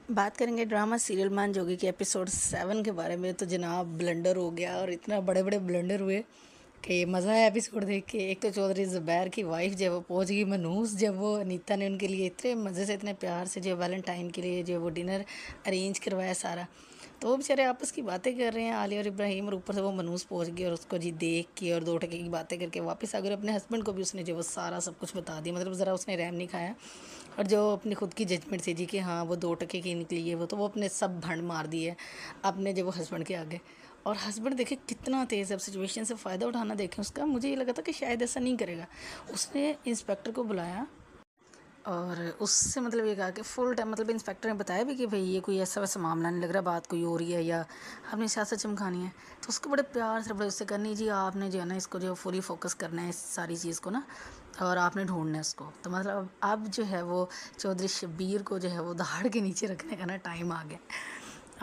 बात करेंगे drama serial मान जोगी के एपिसोड 7 के बारे में। तो जनाब ब्लंडर हो गया और इतना बड़े बड़े ब्लंडर हुए कि मज़ा आया एपिसोड देख के। एक तो चौधरी ज़ुबैर की वाइफ जब वो पहुंच गई मनूस, जब वो अनीता ने उनके लिए इतने मज़े से इतने प्यार से जो वैलेंटाइन के लिए जो वो डिनर अरेंज करवाया सारा, तो वो बेचारे आपस की बातें कर रहे हैं आलिया और इब्राहिम, और ऊपर से वो मनूस पहुंच गई और उसको जी देख के और दो टके की बातें करके वापस आ गए। अपने हस्बैंड को भी उसने जो वो सारा सब कुछ बता दिया, मतलब ज़रा उसने रहम नहीं खाया। और जो अपनी खुद की जजमेंट थी जी कि हाँ वो 2 टके की निकली है वो, तो वो अपने सब भंड मार दिए अपने जो वो हस्बैंड के आगे। और हस्बैंड देखे कितना तेज़ है, अब सिचुएशन से फ़ायदा उठाना देखें उसका। मुझे ये लगा था कि शायद ऐसा नहीं करेगा। उसने इंस्पेक्टर को बुलाया और उससे मतलब ये कहा कि फुल टाइम, मतलब इंस्पेक्टर ने बताया भी कि भाई ये कोई ऐसा वैसा मामला नहीं लग रहा, बात कोई हो रही है या हमने सियासत चमकानी है। तो उसको बड़े प्यार से बड़े उससे करनी जी, आपने जो है ना इसको जो फुली फोकस करना है इस सारी चीज़ को ना, और आपने ढूंढना है उसको। तो मतलब अब जो है वो चौधरी शब्बीर को जो है वो दहाड़ के नीचे रखने का ना टाइम आ गया।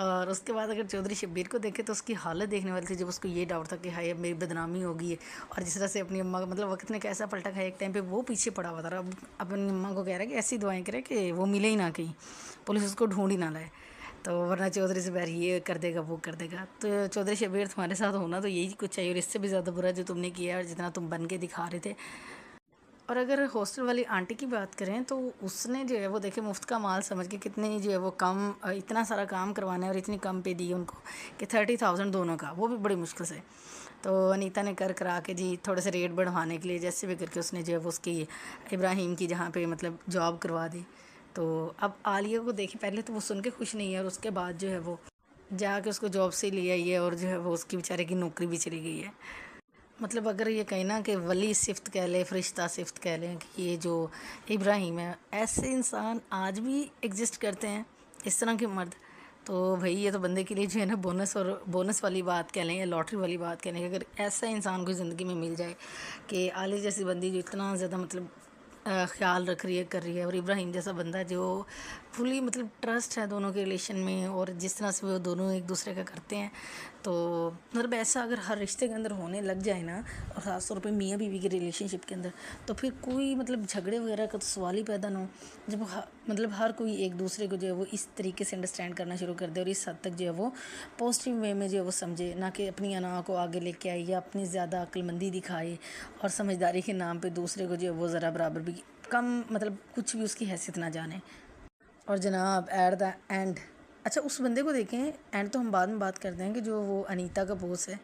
और उसके बाद अगर चौधरी शब्बीर को देखे तो उसकी हालत देखने वाली थी, जब उसको ये डाउट था कि हाय अब मेरी बदनामी होगी है। और जिस तरह से अपनी अम्मा, मतलब वक्त ने कैसा पलटा खाया, एक टाइम पे वो पीछे पड़ा हुआ था, अब अपनी अम्मा को कह रहा है कि ऐसी दुआएं करे कि वो मिले ही ना कहीं, पुलिस उसको ढूंढ ही ना लाए, तो वरना चौधरी ज़ुबैर ये कर देगा वो कर देगा। तो चौधरी शब्बीर तुम्हारे साथ होना तो यही कुछ चाहिए, और इससे भी ज़्यादा बुरा जो तुमने किया और जितना तुम बन के दिखा रहे थे। और अगर हॉस्टल वाली आंटी की बात करें तो उसने जो है वो देखे मुफ्त का माल समझ के कितने जो है वो कम, इतना सारा काम करवाना है और इतनी कम पे दी उनको कि 30,000 दोनों का, वो भी बड़ी मुश्किल से। तो अनीता ने कर करा के जी थोड़े से रेट बढ़वाने के लिए जैसे भी करके उसने जो है वो उसकी इब्राहिम की जहाँ पे मतलब जॉब करवा दी। तो अब आलिया को देखी, पहले तो वो सुन के खुश नहीं है और उसके बाद जो है वो जाके उसको जॉब से ले आई है और जो है वो उसकी बेचारे की नौकरी भी चली गई है। मतलब अगर ये कहें ना कि वली सिफ्त कह लें, फ़रिश्ता सिफ्त कह लें कि ये जो इब्राहिम है, ऐसे इंसान आज भी एग्जिस्ट करते हैं, इस तरह के मर्द। तो भाई ये तो बंदे के लिए जो है ना बोनस, और बोनस वाली बात कह लें या लॉटरी वाली बात कह लें, अगर ऐसा इंसान कोई ज़िंदगी में मिल जाए कि आलिया जैसी बंदी जो इतना ज़्यादा मतलब ख्याल रख रही है कर रही है, और इब्राहिम जैसा बंदा जो फुली मतलब ट्रस्ट है दोनों के रिलेशन में, और जिस तरह से वो दोनों एक दूसरे का करते हैं, तो मतलब ऐसा अगर हर रिश्ते के अंदर होने लग जाए ना, और ख़ास तौर पे मियाँ बीवी के रिलेशनशिप के अंदर, तो फिर कोई मतलब झगड़े वगैरह का तो सवाल ही पैदा ना हो। जब मतलब हर कोई एक दूसरे को जो है वो इस तरीके से अंडरस्टैंड करना शुरू कर दे और इस हद तक जो है वो पॉजिटिव वे में जो है वो समझे, ना कि अपनी अना को आगे लेके आए या अपनी ज़्यादा अक्लमंदी दिखाए और समझदारी के नाम पे दूसरे को जो है वो ज़रा बराबर भी कम, मतलब कुछ भी उसकी हैसियत ना जाने। और जनाब एट द एंड, अच्छा उस बंदे को देखें, एंड तो हम बाद में बात करते हैं कि जो वो अनीता का बॉस है,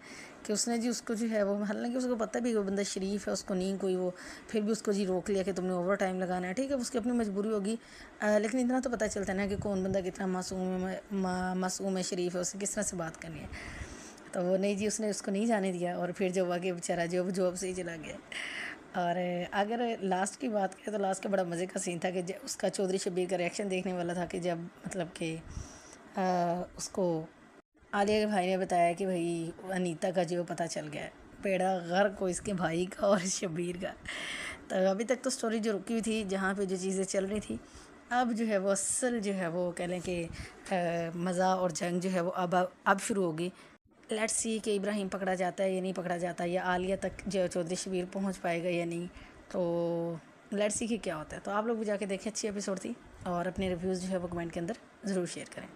कि उसने जी उसको जो है वो, हालांकि उसको पता भी वो बंदा शरीफ है, उसको नहीं कोई वो, फिर भी उसको जी रोक लिया कि तुमने ओवर टाइम लगाना है। ठीक है, उसकी अपनी मजबूरी होगी, लेकिन इतना तो पता चलता है ना कि कौन बंदा कितना मासूम है, मासूम है, शरीफ है, उससे किस तरह से बात करनी है। तो वो नहीं जी, उसने उसको नहीं जाने दिया और फिर जो आगे बेचारा जो जॉब से ही चला गया। और अगर लास्ट की बात करें तो लास्ट का बड़ा मज़े का सीन था कि उसका चौधरी शब्बीर का रिएक्शन देखने वाला था कि जब मतलब कि उसको आलिया के भाई ने बताया कि भाई अनीता का जो पता चल गया है, बेड़ा गर्क को इसके भाई का और शब्बीर का। तो अभी तक तो स्टोरी जो रुकी हुई थी, जहाँ पे जो चीज़ें चल रही थी, अब जो है वो असल जो है वो कह लें कि मज़ा और जंग जो है वो अब शुरू होगी। लेट्स सी कि इब्राहिम पकड़ा जाता है या नहीं पकड़ा जाता, या आलिया तक जो चौधरी शबीर पहुंच पाएगा या नहीं। तो लेट्स सी कि क्या होता है। तो आप लोग भी जाके देखें, अच्छी एपिसोड थी, और अपने रिव्यूज़ जो है वो कमेंट के अंदर ज़रूर शेयर करें।